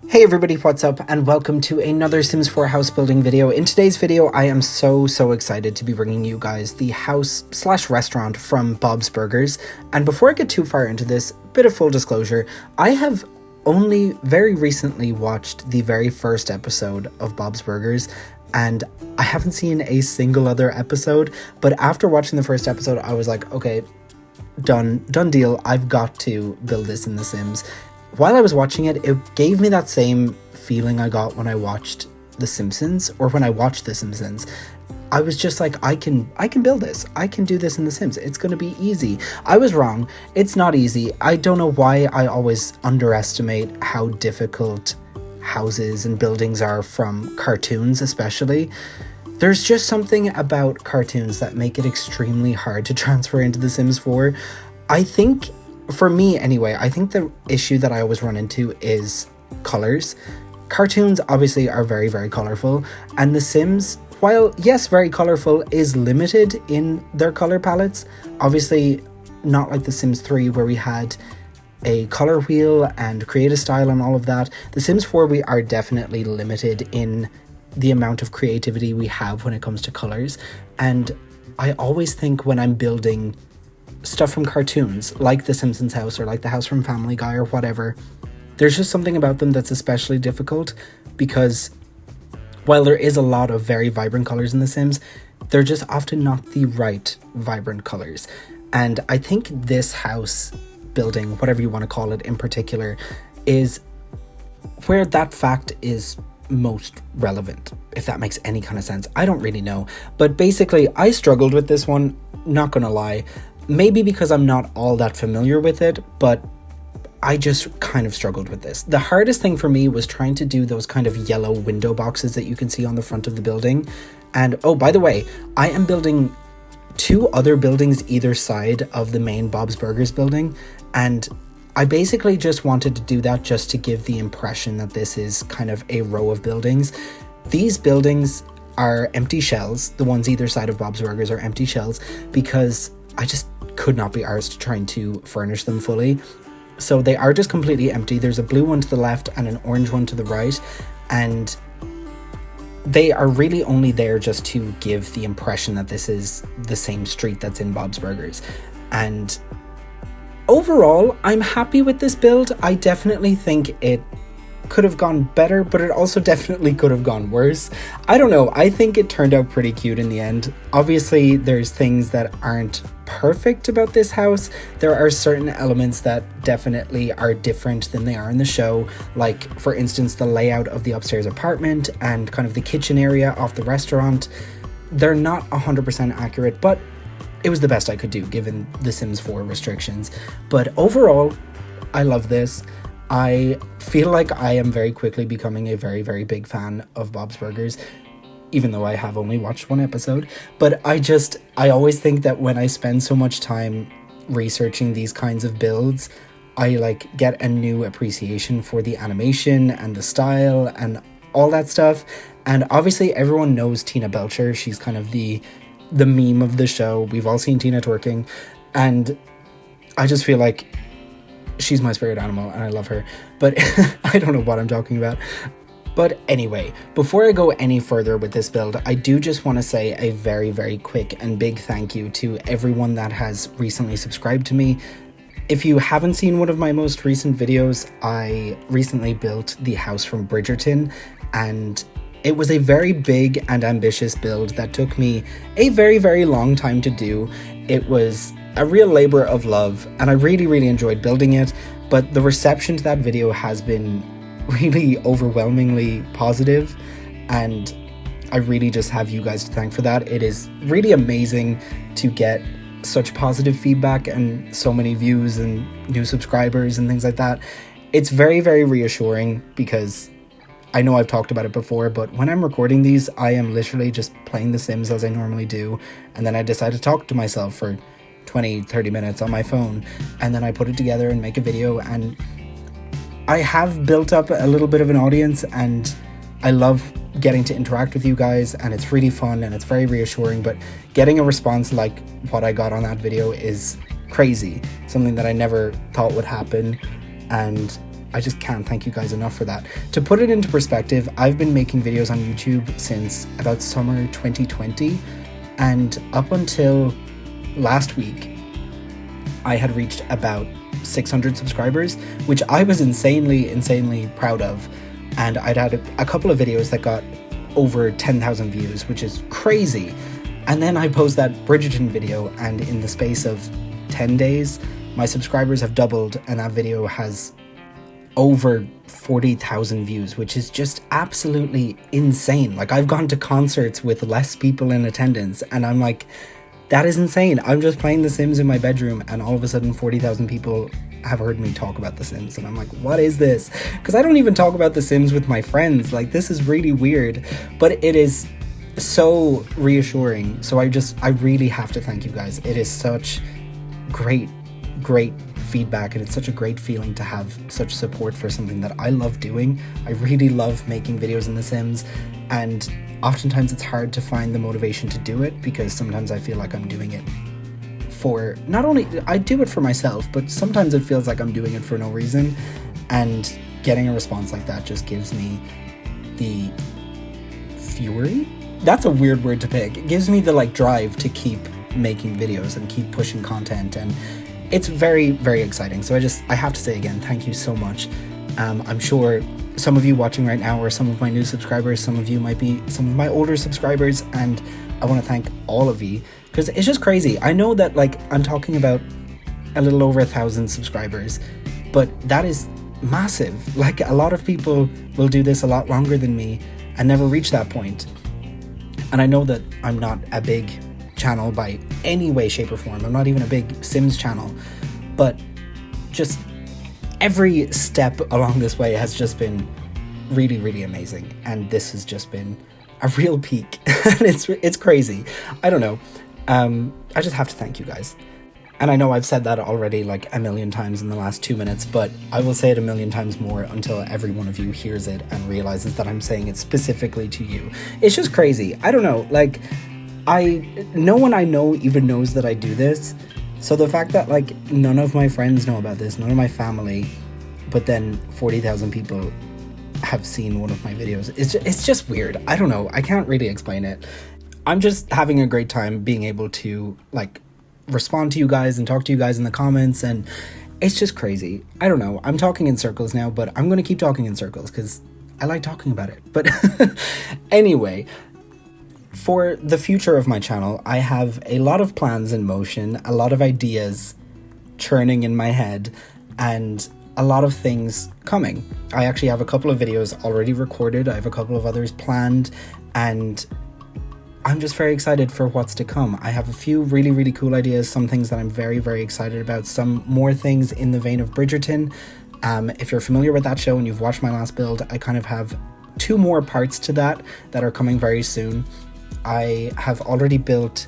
Hey everybody, what's up, and welcome to another Sims 4 house building video. In today's video, I am so excited to be bringing you guys the house/restaurant from Bob's Burgers. And before I get too far into this, bit of full disclosure, I have only very recently watched the very first episode of Bob's Burgers, and I haven't seen a single other episode, but after watching the first episode, I was like, okay, done deal, I've got to build this in The Sims. While I was watching it, it gave me that same feeling I got when I watched The Simpsons, or when I watched The Simpsons. I was just like, I can build this. I can do this in The Sims. It's going to be easy. I was wrong. It's not easy. I don't know why I always underestimate how difficult houses and buildings are from cartoons, especially. There's just something about cartoons that make it extremely hard to transfer into The Sims 4. I think, for me anyway, I think the issue that I always run into is colors. Cartoons obviously are very colorful, and The Sims, while yes, very colorful, is limited in their color palettes. Obviously not like The Sims 3 where we had a color wheel and create a style and all of that. The Sims 4, we are definitely limited in the amount of creativity we have when it comes to colors. And I always think when I'm building stuff from cartoons, like The Simpsons house or like the house from Family Guy or whatever, there's just something about them that's especially difficult, because while there is a lot of very vibrant colors in The Sims, they're just often not the right vibrant colors. And I think this house building, whatever you want to call it in particular, is where that fact is most relevant, if that makes any kind of sense. I don't really know, but basically I struggled with this one, not gonna lie. Maybe because I'm not all that familiar with it, but I just kind of struggled with this. The hardest thing for me was trying to do those kind of yellow window boxes that you can see on the front of the building. And oh, by the way, I am building two other buildings either side of the main Bob's Burgers building, and I basically just wanted to do that just to give the impression that this is kind of a row of buildings. These buildings are empty shells. The ones either side of Bob's Burgers are empty shells because I just could not be arsed trying to furnish them fully. So they are just completely empty. There's a blue one to the left and an orange one to the right, and they are really only there just to give the impression that this is the same street that's in Bob's Burgers. And overall, I'm happy with this build. I definitely think it could have gone better, but it also definitely could have gone worse. I don't know. I think it turned out pretty cute in the end. Obviously, there's things that aren't perfect about this house. There are certain elements that definitely are different than they are in the show. Like, for instance, the layout of the upstairs apartment and kind of the kitchen area off the restaurant. They're not 100% accurate, but it was the best I could do given The Sims 4 restrictions. But overall, I love this. I feel like I am very quickly becoming a very big fan of Bob's Burgers, even though I have only watched one episode. But I always think that when I spend so much time researching these kinds of builds, I like get a new appreciation for the animation and the style and all that stuff. And obviously everyone knows Tina Belcher. She's kind of the meme of the show. We've all seen Tina twerking, and I just feel like she's my spirit animal and I love her, but I don't know what I'm talking about. But anyway, before I go any further with this build, I do just want to say a very quick and big thank you to everyone that has recently subscribed to me. If you haven't seen one of my most recent videos, I recently built the house from Bridgerton, and it was a very big and ambitious build that took me a very long time to do. It was a real labor of love, and I really enjoyed building it, but the reception to that video has been really overwhelmingly positive, and I really just have you guys to thank for that. It is really amazing to get such positive feedback and so many views and new subscribers and things like that. It's very reassuring, because I know I've talked about it before, but when I'm recording these, I am literally just playing The Sims as I normally do, and then I decide to talk to myself for 20-30 minutes on my phone, and then I put it together and make a video, and I have built up a little bit of an audience, and I love getting to interact with you guys, and it's really fun and it's very reassuring. But getting a response like what I got on that video is crazy, something that I never thought would happen, and I just can't thank you guys enough for that. To put it into perspective, I've been making videos on YouTube since about summer 2020, and up until last week, I had reached about 600 subscribers, which I was insanely proud of. And I'd had a couple of videos that got over 10,000 views, which is crazy. And then I post that Bridgerton video, and in the space of 10 days, my subscribers have doubled, and that video has over 40,000 views, which is just absolutely insane. Like, I've gone to concerts with less people in attendance, and I'm like, that is insane. I'm just playing The Sims in my bedroom, and all of a sudden 40,000 people have heard me talk about The Sims, and I'm like, what is this? Because I don't even talk about The Sims with my friends. Like, this is really weird, but it is so reassuring. So I really have to thank you guys. It is such great feedback, and it's such a great feeling to have such support for something that I love doing. I really love making videos in The Sims, and oftentimes it's hard to find the motivation to do it, because sometimes I feel like I'm doing it for, not only, I do it for myself, but sometimes it feels like I'm doing it for no reason, and getting a response like that just gives me the fury. That's a weird word to pick. It gives me the drive to keep making videos and keep pushing content, and it's very exciting. So I have to say again, thank you so much. I'm sure some of you watching right now are some of my new subscribers, some of you might be some of my older subscribers, and I want to thank all of you, because it's just crazy. I know that I'm talking about a little over 1,000 subscribers, but that is massive. Like, a lot of people will do this a lot longer than me and never reach that point. And I know that I'm not a big channel by any way, shape, or form. I'm not even a big Sims channel, but just every step along this way has just been really amazing, and this has just been a real peak. And it's crazy. I don't know. I just have to thank you guys. And I know I've said that already a million times in the last 2 minutes, but I will say it a million times more until every one of you hears it and realizes that I'm saying it specifically to you. It's just crazy. I don't know. No one I know even knows that I do this. So the fact that none of my friends know about this, none of my family, but then 40,000 people have seen one of my videos, it's just weird. I don't know. I can't really explain it. I'm just having a great time being able to respond to you guys and talk to you guys in the comments, and it's just crazy. I don't know. I'm talking in circles now, but I'm going to keep talking in circles because I like talking about it. But anyway, for the future of my channel, I have a lot of plans in motion, a lot of ideas churning in my head, and a lot of things coming. I actually have a couple of videos already recorded. I have a couple of others planned, and I'm just very excited for what's to come. I have a few really cool ideas, some things that I'm very excited about, some more things in the vein of Bridgerton. If you're familiar with that show and you've watched my last build, I kind of have 2 more parts to that are coming very soon. I have already built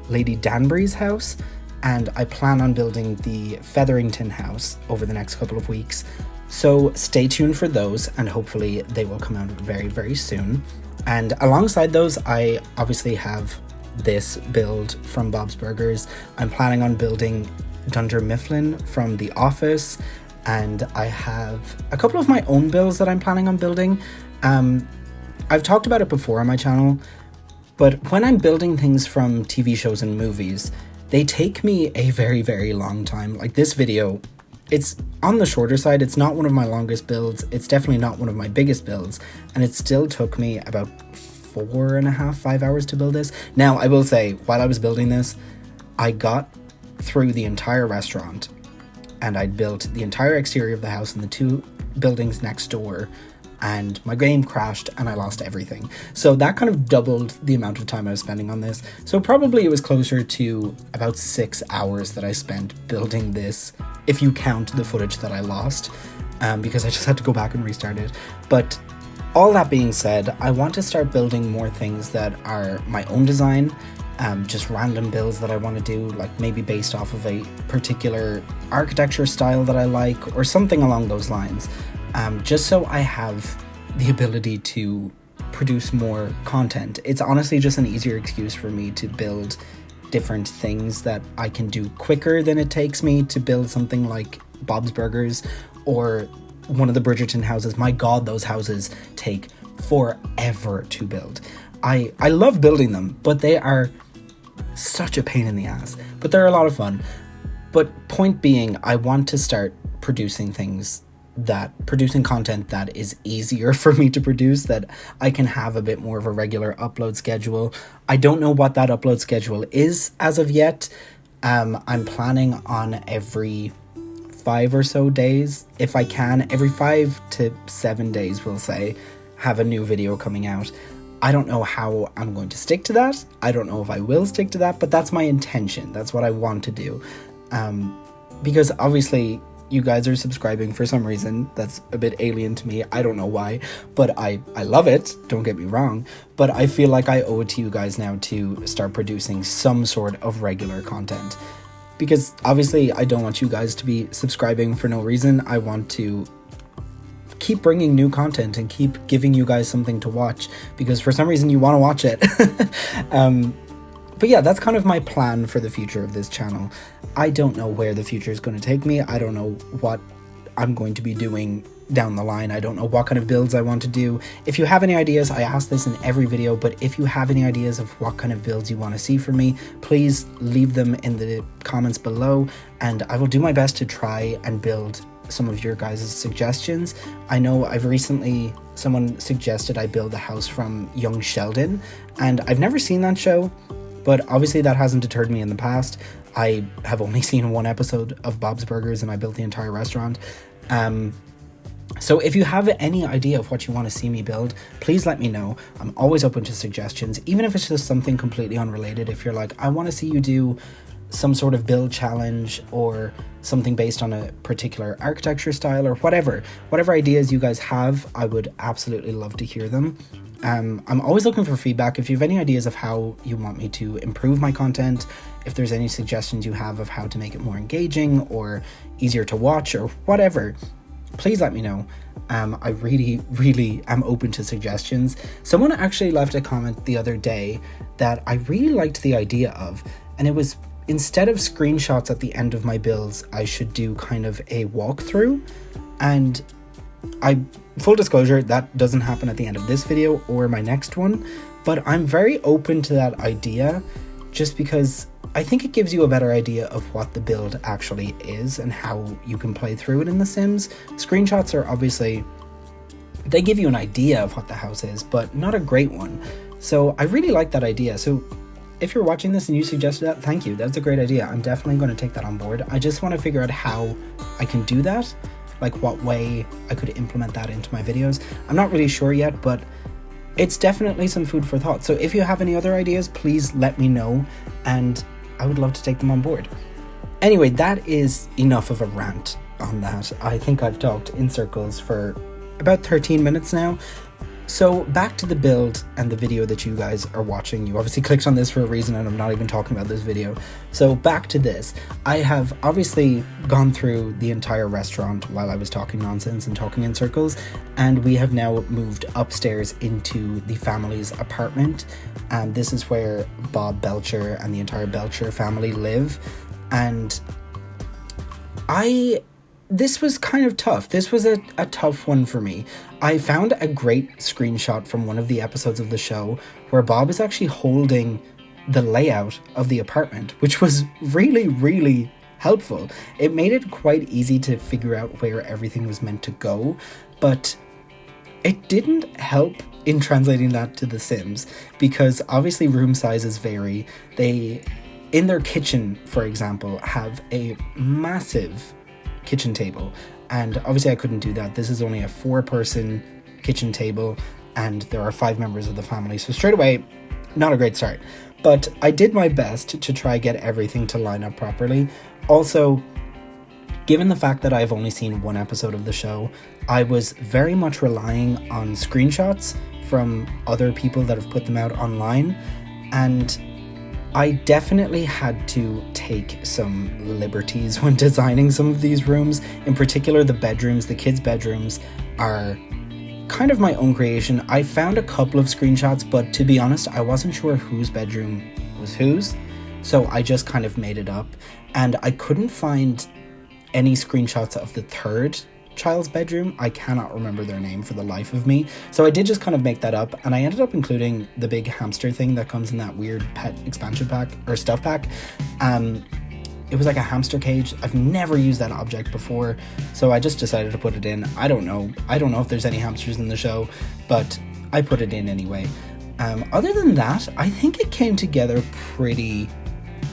Lady Danbury's house, and I plan on building the Featherington house over the next couple of weeks. So stay tuned for those, and hopefully they will come out very soon. And alongside those, I obviously have this build from Bob's Burgers. I'm planning on building Dunder Mifflin from The Office, and I have a couple of my own builds that I'm planning on building. I've talked about it before on my channel, but when I'm building things from TV shows and movies, they take me a very long time. Like this video, it's on the shorter side. It's not one of my longest builds. It's definitely not one of my biggest builds. And it still took me about 4.5, 5 hours to build this. Now, I will say, while I was building this, I got through the entire restaurant, and I built the entire exterior of the house and the 2 buildings next door, and my game crashed and I lost everything. So that kind of doubled the amount of time I was spending on this. So probably it was closer to about 6 hours that I spent building this, if you count the footage that I lost, because I just had to go back and restart it. But all that being said, I want to start building more things that are my own design, just random builds that I want to do, like maybe based off of a particular architecture style that I like, or something along those lines. Just so I have the ability to produce more content. It's honestly just an easier excuse for me to build different things that I can do quicker than it takes me to build something like Bob's Burgers, or one of the Bridgerton houses. My God, those houses take forever to build. I love building them, but they are such a pain in the ass, but they're a lot of fun. But point being, I want to start producing content that is easier for me to produce, that I can have a bit more of a regular upload schedule. I don't know what that upload schedule is as of yet. I'm planning on every 5 or so days, if I can, every 5 to 7 days, we'll say, have a new video coming out. I don't know how I'm going to stick to that. I don't know if I will stick to that, but that's my intention. That's what I want to do. Because obviously you guys are subscribing for some reason that's a bit alien to me. I don't know why, but I love it. Don't get me wrong, but I feel like I owe it to you guys now to start producing some sort of regular content, because obviously I don't want you guys to be subscribing for no reason. I want to keep bringing new content and keep giving you guys something to watch, because for some reason you want to watch it. But yeah, that's kind of my plan for the future of this channel. I don't know where the future is going to take me. I don't know what I'm going to be doing down the line. I don't know what kind of builds I want to do. If you have any ideas, I ask this in every video, but if you have any ideas of what kind of builds you want to see from me, please leave them in the comments below, and I will do my best to try and build some of your guys' suggestions. I know someone suggested I build a house from Young Sheldon, and I've never seen that show, but obviously that hasn't deterred me in the past. I have only seen one episode of Bob's Burgers and I built the entire restaurant. So if you have any idea of what you want to see me build, please let me know. I'm always open to suggestions, even if it's just something completely unrelated. If you're like, I want to see you do some sort of build challenge or something based on a particular architecture style or whatever ideas you guys have, I would absolutely love to hear them. I'm always looking for feedback. If you have any ideas of how you want me to improve my content, if there's any suggestions you have of how to make it more engaging or easier to watch or whatever, please let me know. I really am open to suggestions. Someone actually left a comment the other day that I really liked the idea of, and it was, instead of screenshots at the end of my builds, I should do kind of a walkthrough. And full disclosure, that doesn't happen at the end of this video or my next one, but I'm very open to that idea, just because I think it gives you a better idea of what the build actually is and how you can play through it in The Sims. Screenshots are obviously, they give you an idea of what the house is, but not a great one. So I really like that idea. So if you're watching this and you suggested that, thank you. That's a great idea. I'm definitely going to take that on board. I just want to figure out how I can do that, like what way I could implement that into my videos. I'm not really sure yet, but it's definitely some food for thought. So if you have any other ideas, please let me know, and I would love to take them on board. Anyway, that is enough of a rant on that. I think I've talked in circles for about 13 minutes now. So back to the build and the video that you guys are watching. You obviously clicked on this for a reason, and I'm not even talking about this video. So back to this. I have obviously gone through the entire restaurant while I was talking nonsense and talking in circles, and we have now moved upstairs into the family's apartment. And this is where Bob Belcher and the entire Belcher family live. And this was kind of tough. This was a tough one for me. I found a great screenshot from one of the episodes of the show where Bob is actually holding the layout of the apartment, which was really, really helpful. It made it quite easy to figure out where everything was meant to go, but it didn't help in translating that to The Sims, because obviously room sizes vary. They, in their kitchen, for example, have a massive kitchen table, and obviously I couldn't do that. This is only a 4-person kitchen table, and there are 5 members of the family, so straight away, not a great start. But I did my best to try get everything to line up properly. Also, given the fact that I've only seen one episode of the show, I was very much relying on screenshots from other people that have put them out online, and I definitely had to take some liberties when designing some of these rooms. In particular, the bedrooms, the kids' bedrooms, are kind of my own creation. I found a couple of screenshots, but to be honest, I wasn't sure whose bedroom was whose, so I just kind of made it up. And I couldn't find any screenshots of the third child's bedroom. I cannot remember their name for the life of me. So I did just kind of make that up, and I ended up including the big hamster thing that comes in that weird pet expansion pack or stuff pack. It was like a hamster cage. I've never used that object before, so I just decided to put it in. I don't know if there's any hamsters in the show, but I put it in anyway. Other than that, I think it came together pretty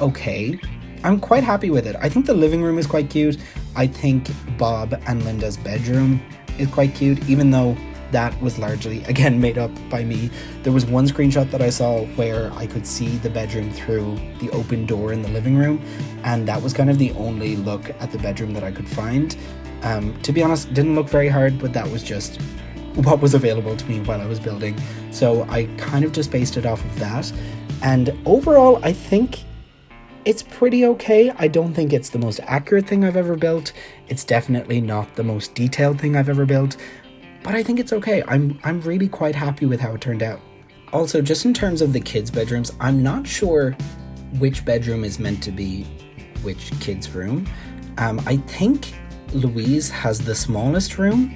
okay. I'm quite happy with it. I think the living room is quite cute. I think Bob and Linda's bedroom is quite cute, even though that was largely, again, made up by me. There was one screenshot that I saw where I could see the bedroom through the open door in the living room, and that was kind of the only look at the bedroom that I could find. To be honest, didn't look very hard, but that was just what was available to me while I was building. So I kind of just based it off of that. And overall, I think it's pretty okay. I don't think it's the most accurate thing I've ever built. It's definitely not the most detailed thing I've ever built, but I think it's okay. I'm really quite happy with how it turned out. Also, just in terms of the kids' bedrooms, I'm not sure which bedroom is meant to be which kid's room. I think Louise has the smallest room,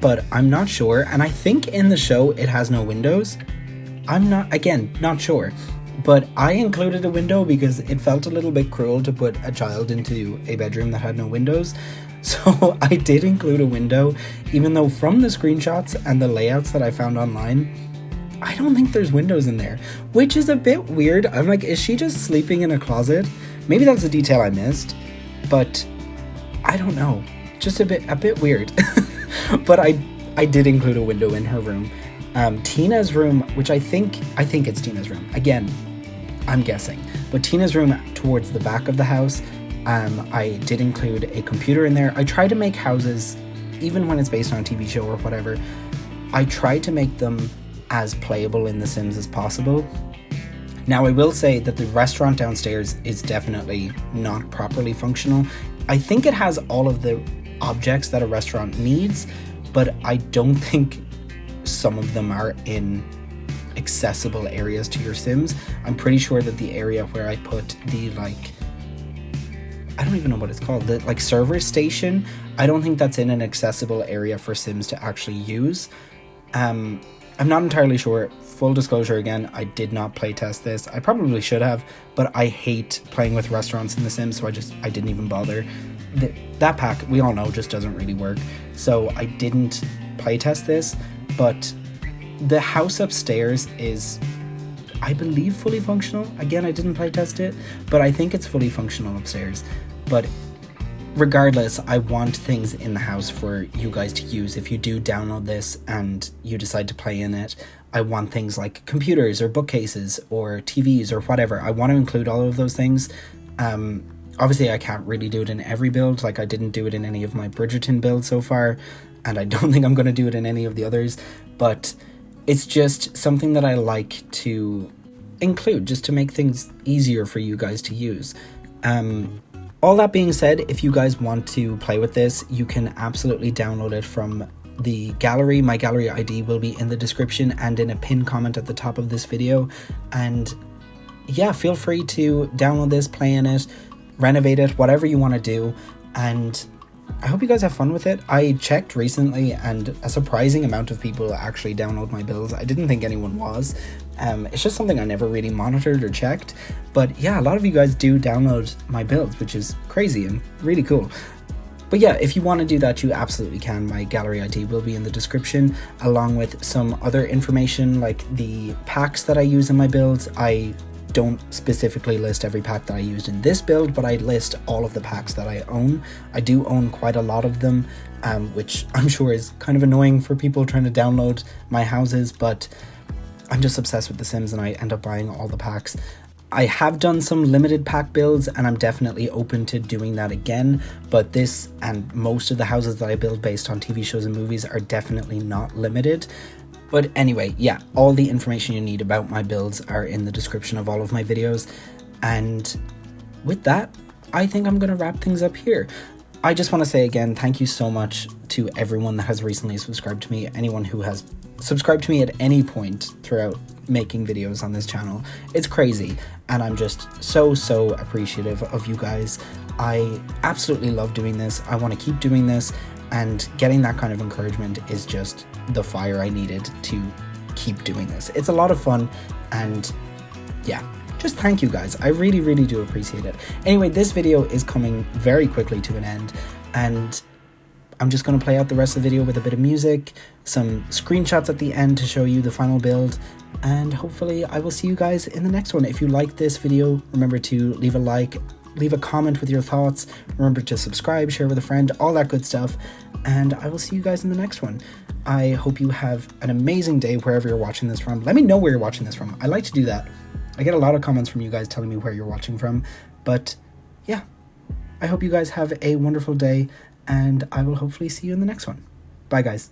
but I'm not sure. And I think in the show it has no windows. I'm not sure. But I included a window because it felt a little bit cruel to put a child into a bedroom that had no windows. So I did include a window, even though from the screenshots and the layouts that I found online, I don't think there's windows in there, which is a bit weird. I'm like, is she just sleeping in a closet? Maybe that's a detail I missed, but I don't know. Just a bit weird. But I did include a window in her room. Tina's room, which I think it's Tina's room. Again, I'm guessing. But Tina's room towards the back of the house, I did include a computer in there. I try to make houses, even when it's based on a TV show or whatever, I try to make them as playable in The Sims as possible. Now, I will say that the restaurant downstairs is definitely not properly functional. I think it has all of the objects that a restaurant needs, but I don't think some of them are in accessible areas to your Sims. I'm pretty sure that the area where I put the, I don't even know what it's called, the server station, I don't think that's in an accessible area for Sims to actually use. I'm not entirely sure. Full disclosure again, I did not playtest this. I probably should have, but I hate playing with restaurants in The Sims, so I didn't even bother. That pack, we all know, just doesn't really work. So I didn't playtest this, but the house upstairs is, I believe, fully functional. Again, I didn't playtest it, but I think it's fully functional upstairs. But regardless, I want things in the house for you guys to use. If you do download this and you decide to play in it, I want things like computers or bookcases or TVs or whatever. I want to include all of those things. Obviously, I can't really do it in every build. I didn't do it in any of my Bridgerton builds so far, and I don't think I'm going to do it in any of the others, but it's just something that I like to include, just to make things easier for you guys to use. All that being said, if you guys want to play with this, you can absolutely download it from the gallery. My gallery ID will be in the description and in a pinned comment at the top of this video. And yeah, feel free to download this, play in it, renovate it, whatever you want to do. And I hope you guys have fun with it. I checked recently and a surprising amount of people actually download my builds. I didn't think anyone was. It's just something I never really monitored or checked. But yeah, a lot of you guys do download my builds, which is crazy and really cool. But yeah, if you want to do that, you absolutely can. My gallery ID will be in the description, along with some other information like the packs that I use in my builds. I don't specifically list every pack that I used in this build, but I list all of the packs that I own. I do own quite a lot of them, which I'm sure is kind of annoying for people trying to download my houses, but I'm just obsessed with The Sims and I end up buying all the packs. I have done some limited pack builds and I'm definitely open to doing that again, but this and most of the houses that I build based on TV shows and movies are definitely not limited. But anyway, yeah, all the information you need about my builds are in the description of all of my videos. And with that, I think I'm going to wrap things up here. I just want to say again, thank you so much to everyone that has recently subscribed to me, anyone who has subscribed to me at any point throughout making videos on this channel. It's crazy, and I'm just so appreciative of you guys. I absolutely love doing this. I want to keep doing this, and getting that kind of encouragement is just the fire I needed to keep doing this. It's a lot of fun, and yeah, just thank you guys. I really, really do appreciate it. Anyway, this video is coming very quickly to an end, and I'm just going to play out the rest of the video with a bit of music, some screenshots at the end to show you the final build, and hopefully I will see you guys in the next one. If you like this video, remember to leave a like, leave a comment with your thoughts, remember to subscribe, share with a friend, all that good stuff, and I will see you guys in the next one. I hope you have an amazing day wherever you're watching this from. Let me know where you're watching this from. I like to do that. I get a lot of comments from you guys telling me where you're watching from, but yeah, I hope you guys have a wonderful day, and I will hopefully see you in the next one. Bye guys.